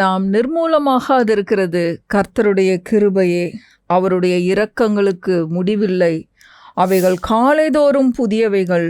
நாம் நிர்மூலமாகாதிருக்கிறது கர்த்தருடைய கிருபையே. அவருடைய இரக்கங்களுக்கு முடிவில்லை. அவைகள் காலைதோறும் புதியவைகள்.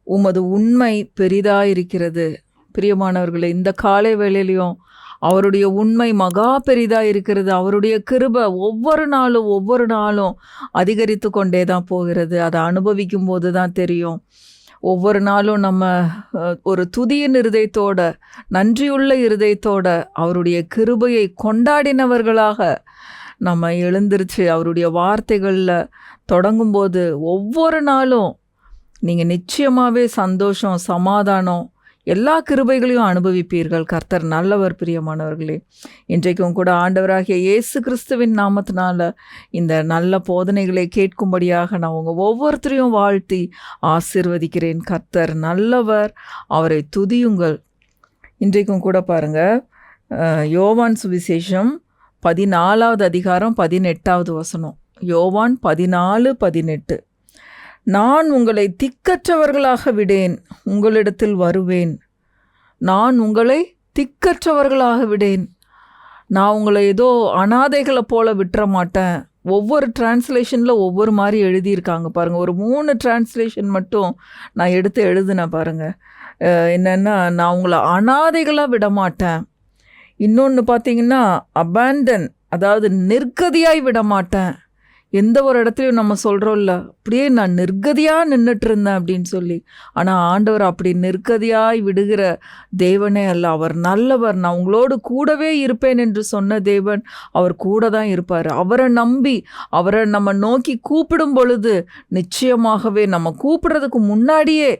உமது உண்மை பெரிதாயிருக்கிறது. பிரியமானவர்களே, இந்த காலை வேளையிலையும் அவருடைய உண்மை மகா பெரிதாயிருக்கிறது. அவருடைய கிருபை ஒவ்வொரு நாளும் அதிகரித்து கொண்டே தான் போகிறது. அதை அனுபவிக்கும் போது தான் தெரியும். ஒவ்வொரு நாளும் நம்ம ஒரு துதியின் இருதயத்தோட, நன்றியுள்ள இருதயத்தோட அவருடைய கிருபையை கொண்டாடினவர்களாக நம்ம எழுந்திருச்சு அவருடைய வார்த்தைகளில் தொடங்கும்போது ஒவ்வொரு நாளும் நீங்கள் நிச்சயமாகவே சந்தோஷம், சமாதானம், எல்லா கிருபைகளையும் அனுபவிப்பீர்கள். கர்த்தர் நல்லவர். பிரியமானவர்களே, இன்றைக்கும் கூட ஆண்டவராகிய இயேசு கிறிஸ்துவின் நாமத்தினால இந்த நல்ல போதனைகளை கேட்கும்படியாக நான் உங்கள் ஒவ்வொருத்தரையும் வாழ்த்தி ஆசீர்வதிக்கிறேன். கர்த்தர் நல்லவர், அவரை துதியுங்கள். இன்றைக்கும் கூட பாருங்கள், யோவான் சுவிசேஷம் 14வது அதிகாரம் 18வது வசனம். யோவான் 14:18. நான் உங்களை திக்கற்றவர்களாக விடேன், உங்களிடத்தில் வருவேன். நான் உங்களை திக்கற்றவர்களாக விடேன். நான் உங்களை ஏதோ அனாதைகளை போல விட்டுற மாட்டேன். ஒவ்வொரு டிரான்ஸ்லேஷனில் ஒவ்வொரு மாதிரி எழுதியிருக்காங்க பாருங்கள். ஒரு 3 டிரான்ஸ்லேஷன் மட்டும் நான் எடுத்து எழுதுனேன் பாருங்கள். என்னென்னா, நான் உங்களை அனாதைகளாக விட மாட்டேன். இன்னொன்று பார்த்தீங்கன்னா, அபேண்டன், அதாவது நிர்கதியாய் விட மாட்டேன். எந்த ஒரு இடத்துலையும் நம்ம சொல்கிறோம்ல, அப்படியே நான் நிர்கதியாக நின்றுட்டு இருந்தேன் அப்படின்னு சொல்லி. ஆனால் ஆண்டவர் அப்படி நிர்கதியாய் விடுகிற தேவனே அல்ல. அவர் நல்லவர். நான் உங்களோடு கூடவே இருப்பேன் என்று சொன்ன தேவன் அவர் கூட தான் இருப்பார். அவரை நம்பி அவரை நம்ம நோக்கி கூப்பிடும் பொழுது நிச்சயமாகவே நம்ம கூப்பிடுறதுக்கு முன்னாடியே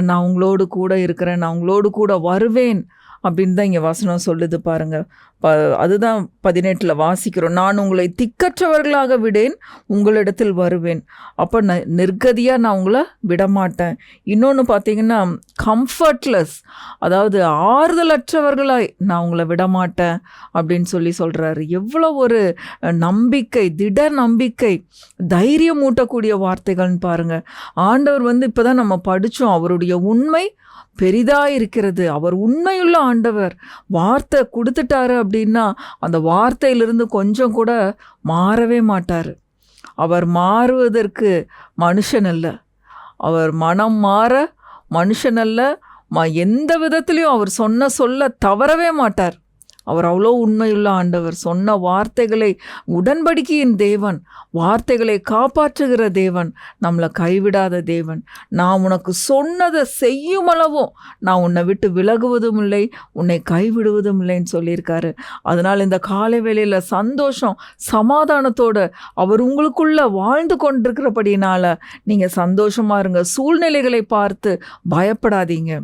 நான் உங்களோடு கூட இருக்கிறேன், நான் உங்களோடு கூட வருவேன் அப்படின்னு தான் இங்கே வசனம் சொல்லுது பாருங்கள். அதுதான் 18ல் வாசிக்கிறோம். நான் உங்களை திக்கற்றவர்களாக விடேன், உங்களிடத்தில் வருவேன். அப்போ நிர்கதியாக நான் உங்களை விடமாட்டேன். இன்னொன்று பார்த்தீங்கன்னா, கம்ஃபர்ட்லெஸ், அதாவது ஆறுதலற்றவர்களாய் நான் உங்களை விடமாட்டேன் அப்படின்னு சொல்கிறாரு. எவ்வளோ ஒரு நம்பிக்கை, திட நம்பிக்கை, தைரியம் ஊட்டக்கூடிய வார்த்தைகள்னு பாருங்கள். ஆண்டவர் இப்போ தான் நம்ம படித்தோம், அவருடைய உண்மை பெரிதாக இருக்கிறது. அவர் உண்மையுள்ள ஆண்டவர். வார்த்தை கொடுத்துட்டாரு அப்படின்னா அந்த வார்த்தையிலிருந்து கொஞ்சம் கூட மாறவே மாட்டார். அவர் மாறுவதற்கு மனுஷன் அல்ல. அவர் மனம் மாற மனுஷன் அல்ல. எந்த விதத்துலையும் அவர் சொல்ல தவறவே மாட்டார். அவர் அவ்வளோ உண்மையுள்ள ஆண்டவர். சொன்ன வார்த்தைகளை, உடன்படிக்கையின் தேவன், வார்த்தைகளை காப்பாற்றுகிற தேவன், நம்மளை கைவிடாத தேவன். நான் உனக்கு சொன்னதை செய்யும் அளவும் நான் உன்னை விட்டு விலகுவதும் இல்லை, உன்னை கைவிடுவதும் இல்லைன்னு சொல்லியிருக்காரு. அதனால் இந்த காலை வேளையில் சந்தோஷம், சமாதானத்தோடு அவர் உங்களுக்குள்ளே வாழ்ந்து கொண்டிருக்கிறபடினால நீங்கள் சந்தோஷமாக இருங்க. சூழ்நிலைகளை பார்த்து பயப்படாதீங்க.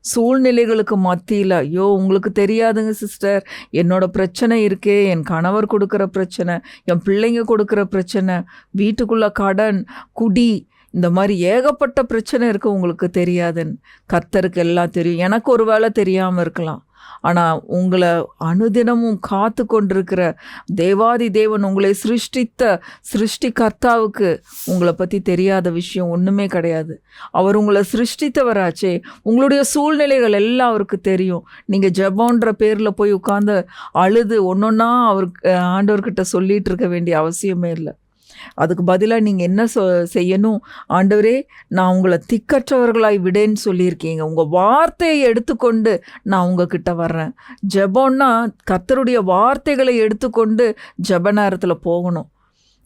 சூழ்நிலைகளுக்கு மத்தியில், ஐயோ உங்களுக்கு தெரியாதுங்க சிஸ்டர், என்னோட பிரச்சனை இருக்கே, என் கணவர் கொடுக்குற பிரச்சனை, என் பிள்ளைங்க கொடுக்குற பிரச்சனை, வீட்டுக்குள்ளே கடன், குடி, இந்த மாதிரி ஏகப்பட்ட பிரச்சனை இருக்குது, உங்களுக்கு தெரியாதுன்னு. கர்த்தருக்கு எல்லாம் தெரியும். எனக்கு ஒரு வேளை தெரியாமல் இருக்கலாம். ஆனால் உங்களை அனுதினமும் காத்து கொண்டிருக்கிற தேவாதி தேவன், உங்களை சிருஷ்டிகர்த்தாவுக்கு உங்களை பற்றி தெரியாத விஷயம் ஒன்றுமே கிடையாது. அவர் உங்களை சிருஷ்டித்தவராச்சே. உங்களுடைய சூழ்நிலைகள் எல்லாம் அவருக்கு தெரியும். நீங்கள் ஜெபம்ன்ற பேரில் போய் உட்காந்து அழுது ஒன்றொன்னா ஆண்டவர்கிட்ட சொல்லிகிட்டு இருக்க வேண்டிய அவசியமே இல்லை. அதுக்கு பதிலாக நீங்கள் என்ன செய்யணும்? ஆண்டவரே, நான் உங்களை திக்கற்றவர்களாய் விடேன்னு சொல்லியிருக்கீங்க. உங்கள் வார்த்தையை எடுத்துக்கொண்டு நான் உங்ககிட்ட வர்றேன். ஜெபம்னா கர்த்தருடைய வார்த்தைகளை எடுத்துக்கொண்டு ஜெப நேரத்தில் போகணும்.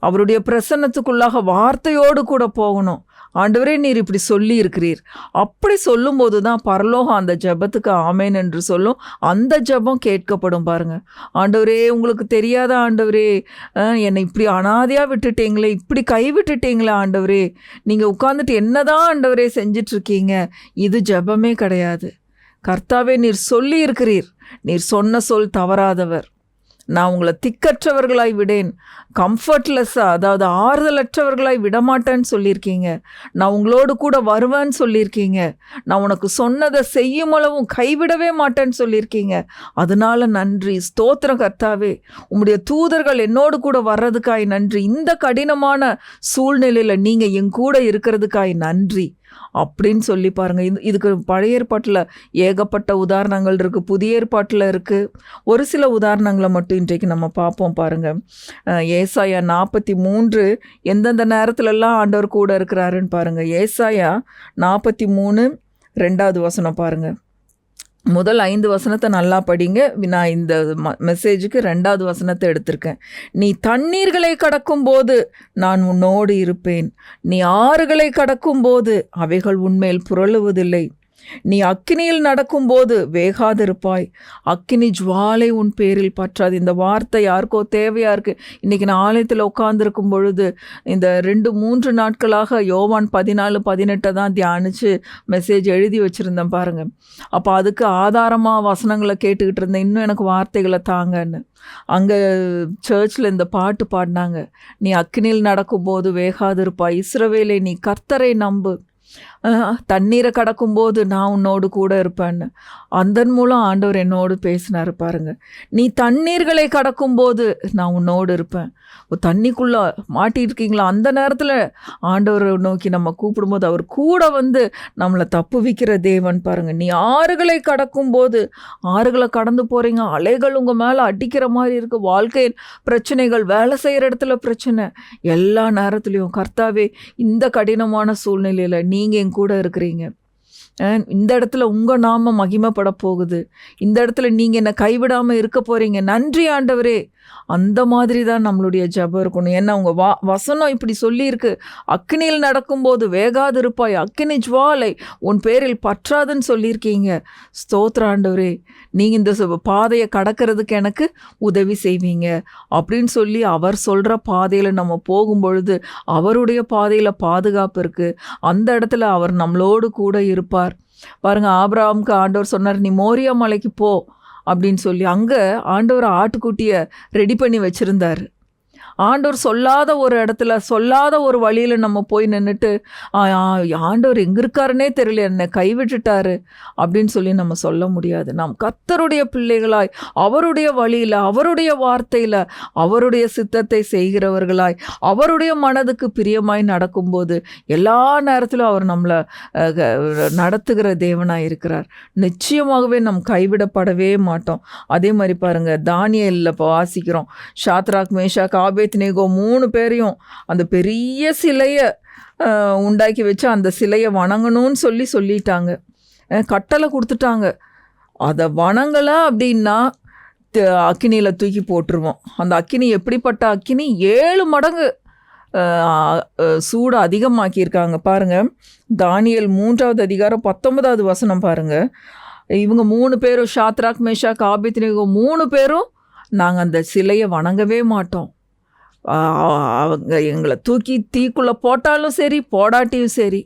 அவருடைய பிரசன்னத்துக்குள்ளாக வார்த்தையோடு கூட போகணும். ஆண்டவரே, நீர் இப்படி சொல்லி இருக்கிறீர். அப்படி சொல்லும்போது தான் பரலோகம் அந்த ஜெபத்துக்கு ஆமேன் என்று சொல்லும். அந்த ஜெபம் கேட்கப்படும் பாருங்கள். ஆண்டவரே, உங்களுக்கு தெரியாத ஆண்டவரே, என்னை இப்படி அனாதையாக விட்டுட்டீங்களே, இப்படி கைவிட்டுட்டீங்களே ஆண்டவரே, நீங்கள் உட்காந்துட்டு என்னதான் ஆண்டவரே செஞ்சிட்ருக்கீங்க? இது ஜெபமே கிடையாது. கர்த்தாவே, நீர் சொல்லி இருக்கிறீர், நீர் சொன்ன சொல் தவறாதவர். நான் உங்களை திக்கற்றவர்களாய் விடேன், கம்ஃபர்ட்லெஸ்ஸாக, அதாவது ஆறுதலற்றவர்களாய் விடமாட்டேன்னு சொல்லியிருக்கீங்க. நான் உங்களோடு கூட வருவேன்னு சொல்லியிருக்கீங்க. நான் உனக்கு சொன்னதை செய்யும் அளவும் கைவிடவே மாட்டேன்னு சொல்லியிருக்கீங்க. அதனால நன்றி, ஸ்தோத்திரம் கர்த்தாவே. உம்முடைய தூதர்கள் என்னோடு கூட வர்றதுக்காய் நன்றி. இந்த கடினமான சூழ்நிலையில் நீங்கள் என் கூட இருக்கிறதுக்காய் நன்றி. அப்படின்னு சொல்லி பாருங்கள். இதுக்கு பழைய ஏற்பாட்டில் ஏகப்பட்ட உதாரணங்கள் இருக்குது, புதிய ஏற்பாட்டில் இருக்குது. ஒரு சில உதாரணங்களை மட்டும் இன்றைக்கு நம்ம பார்ப்போம் பாருங்கள். ஏசாயா 43 எந்தெந்த நேரத்துலலாம் ஆண்டவர் கூட இருக்கிறாருன்னு பாருங்கள். ஏசாயா 43 2வது வசனம் பாருங்கள். முதல் 5 வசனத்தை நல்லா படிங்க. நான் இந்த மெசேஜுக்கு 2வது வசனத்தை எடுத்திருக்கேன். நீ தண்ணீர்களை கடக்கும்போது நான் உன்னோடு இருப்பேன், நீ ஆறுகளை கடக்கும்போது அவைகள் உன்மேல் புரளுவதில்லை, நீ அக்கினியில் நடக்கும்போது வேகாதிருப்பாய், அக்கினி ஜுவாலை உன் பேரில் பற்றாது. இந்த வார்த்தை யாருக்கோ தேவையாக இருக்குது. இன்றைக்கி நான் ஆலயத்தில் உட்காந்துருக்கும் பொழுது இந்த 2-3 நாட்களாக யோவான் 14-18 தான் தியானித்து மெசேஜ் எழுதி வச்சுருந்தேன் பாருங்கள். அப்போ அதுக்கு ஆதாரமாக வசனங்களை கேட்டுக்கிட்டு இருந்தேன், இன்னும் எனக்கு வார்த்தைகளை தாங்கன்னு. அங்கே சர்ச்சில் இந்த பாட்டு பாடினாங்க, நீ அக்கினியில் நடக்கும்போது வேகாதிருப்பாய், இஸ்ரவேலே நீ கர்த்தரை நம்பு, தண்ணீரை கடக்கும்போது நான் உன்னோடு கூட இருப்பேன்னு. அதன் மூலம் ஆண்டவர் என்னோடு பேசினார் பாருங்க. நீ தண்ணீர்களை கடக்கும்போது நான் உன்னோடு இருப்பேன். தண்ணிக்குள்ளே மாட்டியிருக்கீங்களா, அந்த நேரத்தில் ஆண்டவரை நோக்கி நம்ம கூப்பிடும்போது அவர் கூட வந்து நம்மளை தப்புவிக்கிற தேவன் பாருங்க. நீ ஆறுகளை கடக்கும்போது, ஆறுகளை கடந்து போகிறீங்க, அலைகள் உங்கள் மேலே அடிக்கிற மாதிரி இருக்குது, வாழ்க்கையின் பிரச்சனைகள், வேலை செய்கிற இடத்துல பிரச்சனை, எல்லா நேரத்துலையும் கர்த்தாவே இந்த கடினமான சூழ்நிலையில் நீங்கள் என் கூட இருக்கிறீங்க, இந்த இடத்துல உங்கள் நாம மகிமைப்பட போகுது, இந்த இடத்துல நீங்கள் என்னை கைவிடாமல் இருக்க போகிறீங்க, நன்றி ஆண்டவரே. அந்த மாதிரி தான் நம்மளுடைய ஜெபம் இருக்கணும். ஏன்னா உங்கள் வசனம் இப்படி சொல்லியிருக்கு, அக்கினியில் நடக்கும்போது வேகாதிருப்பாய், அக்கினி ஜுவாலை உன் பேரில் பற்றாதுன்னு சொல்லியிருக்கீங்க. ஸ்தோத்திர ஆண்டவரே, நீங்கள் இந்த பாதையை கடக்கிறதுக்கு எனக்கு உதவி செய்வீங்க அப்படின்னு சொல்லி அவர் சொல்கிற பாதையில் நம்ம போகும்பொழுது அவருடைய பாதையில் பாதுகாப்பு இருக்குது. அந்த இடத்துல அவர் நம்மளோடு கூட இருப்பார் பாருங்கள். ஆபிரகாமுக்கு ஆண்டவர் சொன்னார், நீ மோரியா மலைக்கு போ அப்படின்னு சொல்லி. அங்கே ஆண்டவர் ஆட்டுக்குட்டியை ரெடி பண்ணி வச்சுருந்தார். ஆண்டவர் சொல்லாத ஒரு இடத்துல, சொல்லாத ஒரு வழியில் நம்ம போய் நின்றுட்டு ஆண்டவர் எங்கே இருக்காருன்னே தெரியல, என்னை கைவிட்டுட்டாரு அப்படின்னு சொல்லி நம்ம சொல்ல முடியாது. நாம் கர்த்தருடைய பிள்ளைகளாய் அவருடைய வழியில், அவருடைய வார்த்தையில், அவருடைய சித்தத்தை செய்கிறவர்களாய், அவருடைய மனதுக்கு பிரியமாய் நடக்கும்போது எல்லா நேரத்திலும் அவர் நம்மளை நடத்துகிற தேவனாய் இருக்கிறார். நிச்சயமாகவே நம் கைவிடப்படவே மாட்டோம். அதே மாதிரி பாருங்கள், தானியேலில் இப்போ வாசிக்கிறோம், ஷாத்ராக் மேஷாக் ஆபேத்நேகோ 3 பேரையும் அந்த பெரிய சிலையை உண்டாக்கி வச்சு அந்த சிலையை வணங்கணும்னு சொல்லிட்டாங்க, கட்டளை கொடுத்துட்டாங்க. அதை வணங்கலை அப்படின்னா அக்கினியில் தூக்கி போட்டுருவோம். அந்த அக்கினி எப்படிப்பட்ட அக்கினி, 7 மடங்கு சூடு அதிகமாக்கியிருக்காங்க பாருங்கள். தானியேல் 3வது அதிகாரம் 19வது வசனம் பாருங்கள். இவங்க 3 பேரும், ஷாத்ராக் மேஷாக் ஆபேத்நேகோ 3 பேரும், நாங்கள் அந்த சிலையை வணங்கவே மாட்டோம், அவங்க எங்களை தூக்கி தீக்குள்ளே போட்டாலும் சரி போடாட்டியும் சரி,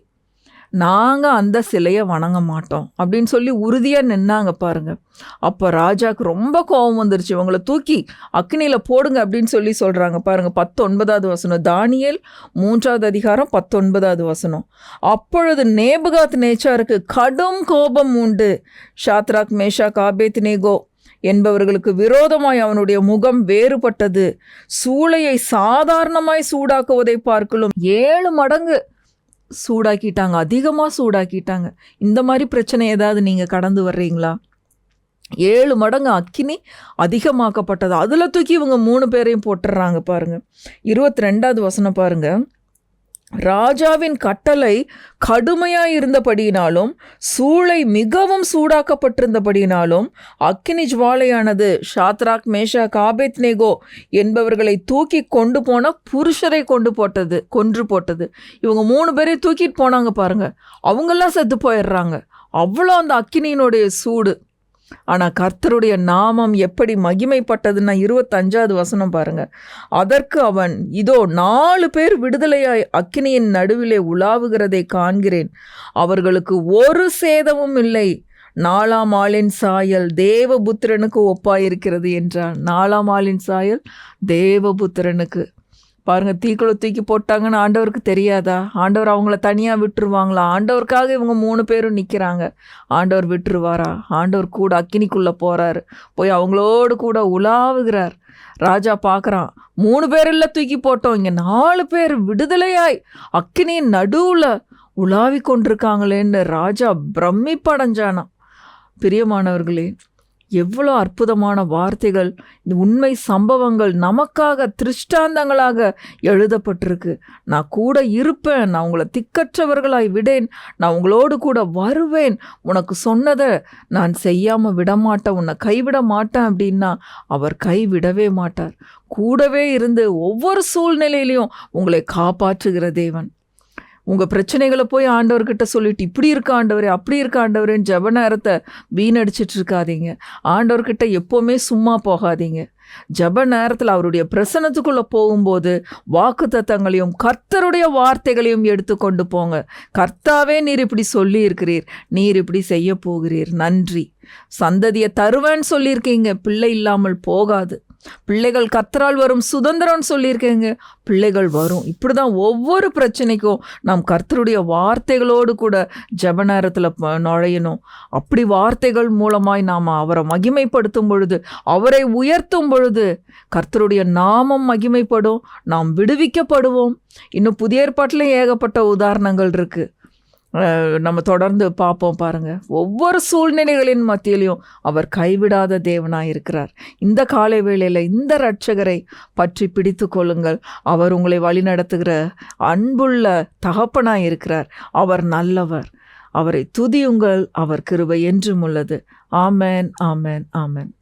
நாங்கள் அந்த சிலையை வணங்க மாட்டோம் அப்படின்னு சொல்லி உறுதியாக நின்னாங்க பாருங்கள். அப்போ ராஜாவுக்கு ரொம்ப கோபம் வந்துருச்சு, இவங்களை தூக்கி அக்னியில் போடுங்க அப்படின்னு சொல்கிறாங்க பாருங்கள். 19வது வசனம், தானியேல் 3வது அதிகாரம் 19வது வசனம். அப்பொழுது நேபுகாத் நேச்சாருக்கு கடும் கோபம் உண்டு, ஷாத்ராக் மேஷாக் ஆபேத்நேகோ என்பவர்களுக்கு விரோதமாய் அவனுடைய முகம் வேறுபட்டது, சூளையை சாதாரணமாய் சூடாக்குவதை பார்க்கலும் 7 மடங்கு சூடாக்கிட்டாங்க, அதிகமாக சூடாக்கிட்டாங்க. இந்த மாதிரி பிரச்சனை ஏதாவது நீங்கள் கடந்து வர்றீங்களா? 7 மடங்கு அக்கினி அதிகமாக்கப்பட்டது. அதில் தூக்கி இவங்க 3 பேரையும் போட்டுடுறாங்க பாருங்கள். 22வது வசனம் பாருங்கள். ராஜாவின் கட்டளை கடுமையாக இருந்தபடியினாலும் சூளை மிகவும் சூடாக்கப்பட்டிருந்தபடியினாலும் அக்கினி ஜுவாலையானது ஷாத்ராக் மேஷாக் ஆபேத்நேகோ என்பவர்களை தூக்கி கொண்டு போன புருஷரை கொன்று போட்டது. இவங்க 3 பேரையும் தூக்கிட்டு போனாங்க பாருங்க, அவங்கெல்லாம் செத்து போயிடுறாங்க. அவ்வளோ அந்த அக்கினியினுடைய சூடு. ஆனால் கர்த்தருடைய நாமம் எப்படி மகிமைப்பட்டதுன்னா 25வது வசனம் பாருங்க. அதற்கு அவன், இதோ 4 பேர் விடுதலையாய் அக்கினியின் நடுவிலே உலாவுகிறதை காண்கிறேன், அவர்களுக்கு ஒரு சேதமும் இல்லை, 4ஆம் ஆளின் சாயல் தேவபுத்திரனுக்கு ஒப்பாயிருக்கிறது என்றான். 4ஆம் ஆளின் சாயல் தேவபுத்திரனுக்கு. பாருங்கள், தீக்குள்ள தூக்கி போட்டாங்கன்னு ஆண்டவருக்கு தெரியாதா? ஆண்டவர் அவங்கள தனியாக விட்டுருவாங்களா? ஆண்டவருக்காக இவங்க 3 பேரும் நிற்கிறாங்க, ஆண்டவர் விட்டுருவாரா? ஆண்டவர் கூட அக்கினிக்குள்ளே போகிறாரு, போய் அவங்களோடு கூட உலாவுகிறார். ராஜா பார்க்குறான், 3 பேரில் தூக்கி போட்டோம், இங்கே 4 பேர் விடுதலையாய் அக்கினியின் நடுவில் உலாவிக் கொண்டிருக்காங்களேன்னு ராஜா பிரமிப்படைஞ்சானாம். பிரியமானவர்களே, எவ்வளோ அற்புதமான வார்த்தைகள், இந்த உண்மை சம்பவங்கள் நமக்காக திருஷ்டாந்தங்களாக எழுதப்பட்டிருக்கு. நான் கூட இருப்பேன், நான் உங்களை திக்கற்றவர்களாய் விடேன், நான் உங்களோடு கூட வருவேன், உனக்கு சொன்னதை நான் செய்யாமல் விடமாட்டேன், உன்னை கைவிட மாட்டேன் அப்படின்னா அவர் கைவிடவே மாட்டார். கூடவே இருந்து ஒவ்வொரு சூழ்நிலையிலையும் உங்களை காப்பாற்றுகிற தேவன். உங்கள் பிரச்சனைகளை போய் ஆண்டவர்கிட்ட சொல்லிட்டு இப்படி இருக்க ஆண்டவரே, அப்படி இருக்க ஆண்டவரேன்னு ஜெப நேரத்தை வீணடிச்சிட்டு இருக்காதீங்க. ஆண்டவர்கிட்ட எப்போவுமே சும்மா போகாதீங்க. ஜெப நேரத்தில் அவருடைய பிரசன்னத்துக்குள்ளே போகும்போது வாக்குத்தத்தங்களையும் கர்த்தருடைய வார்த்தைகளையும் எடுத்து கொண்டு போங்க. கர்த்தாவே, நீர் இப்படி சொல்லி இருக்கிறீர், நீர் இப்படி செய்ய போகிறீர், நன்றி. சந்ததியை தருவேன்னு சொல்லியிருக்கீங்க, பிள்ளை இல்லாமல் போகாது. பிள்ளைகள் கர்த்தரால் வரும் சுதந்திரம்னு சொல்லியிருக்கேங்க, பிள்ளைகள் வரும். இப்படி தான் ஒவ்வொரு பிரச்சனைக்கும் நாம் கர்த்தருடைய வார்த்தைகளோடு கூட ஜெப நேரத்தில் நுழையணும். அப்படி வார்த்தைகள் மூலமாய் நாம் அவரை மகிமைப்படுத்தும் பொழுது, அவரை உயர்த்தும் பொழுது கர்த்தருடைய நாமம் மகிமைப்படும், நாம் விடுவிக்கப்படுவோம். இன்னும் புதிய ஏற்பாட்டிலையும் ஏகப்பட்ட உதாரணங்கள் இருக்குது, நம்ம தொடர்ந்து பார்ப்போம். பாருங்கள், ஒவ்வொரு சூழ்நிலைகளின் மத்தியிலையும் அவர் கைவிடாத தேவனாக இருக்கிறார். இந்த காலை வேளையில் இந்த இரட்சகரை பற்றி பிடித்து கொள்ளுங்கள். அவர் உங்களை வழிநடத்துகிற அன்புள்ள தகப்பனாக இருக்கிறார். அவர் நல்லவர். அவரை துதியுங்கள், அவர் கிருபை என்றும் உள்ளது. ஆமென், ஆமென், ஆமென்.